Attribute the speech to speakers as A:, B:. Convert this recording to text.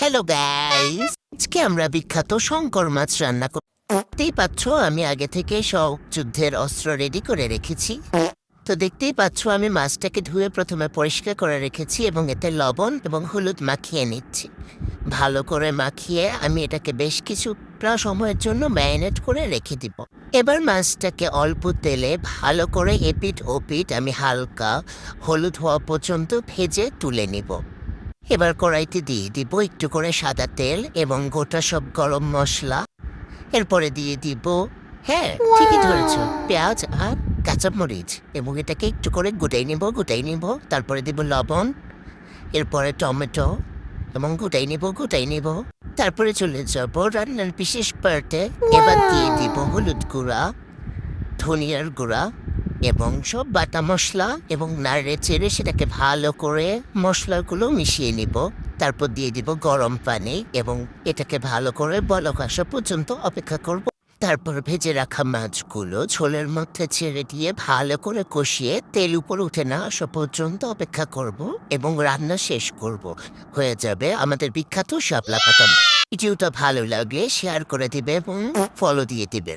A: Hello guys, আজকে আমরা বিখ্যাত শঙ্কর মাছ রান্না করতেই পাচ্ছ। আমি আগে থেকে সব যুদ্ধের অস্ত্র রেডি করে রেখেছি। তো দেখতেই পাচ্ছ আমি মাছটাকে ধুয়ে প্রথমে পরিষ্কার করে রেখেছি এবং এতে লবণ এবং হলুদ মাখিয়ে নিচ্ছি। ভালো করে মাখিয়ে আমি এটাকে বেশ কিছু সময়ের জন্য ম্যারিনেট করে রেখে দিব। এবার মাছটাকে অল্প তেলে ভালো করে এপিট ওপিট আমি হালকা হলুদ হওয়া পর্যন্ত ভেজে তুলে নিব। এবার কড়াইতে দিয়ে দিব একটু করে সাদা তেল এবং গোটা সব গরম মশলা। এরপরে দিয়ে দিব, হ্যাঁ ঠিকই ধরেছ, পেঁয়াজ আর কাঁচামরিচ এবং এটাকে একটু করে গুটাই নিব। তারপরে দিব লবণ, এরপরে টমেটো এবং গুটাই নিব। তারপরে চলে যাব রান্নার বিশেষ পার্টে। এবার দিয়ে দিব হলুদ গুঁড়া, ধনিয়ার গুঁড়া এবং সব বাটা মশলা এবং নাড়ে চেড়ে সেটাকে ভালো করে মশলাগুলো মিশিয়ে নিব। তারপর দিয়ে দিব গরম পানি এবং এটাকে ভালো করে বলক আসা পর্যন্ত অপেক্ষা করব। তারপর ভেজে রাখা মাছগুলো ঝোলের মধ্যে ছেড়ে দিয়ে ভালো করে কষিয়ে তেল উপর উঠে না আসা পর্যন্ত অপেক্ষা করব এবং রান্না শেষ করব। হয়ে যাবে আমাদের বিখ্যাত শাপলা পাতা। ভিডিওটা ভালো লাগলে শেয়ার করে দিবে এবং ফলো দিয়ে দিবে।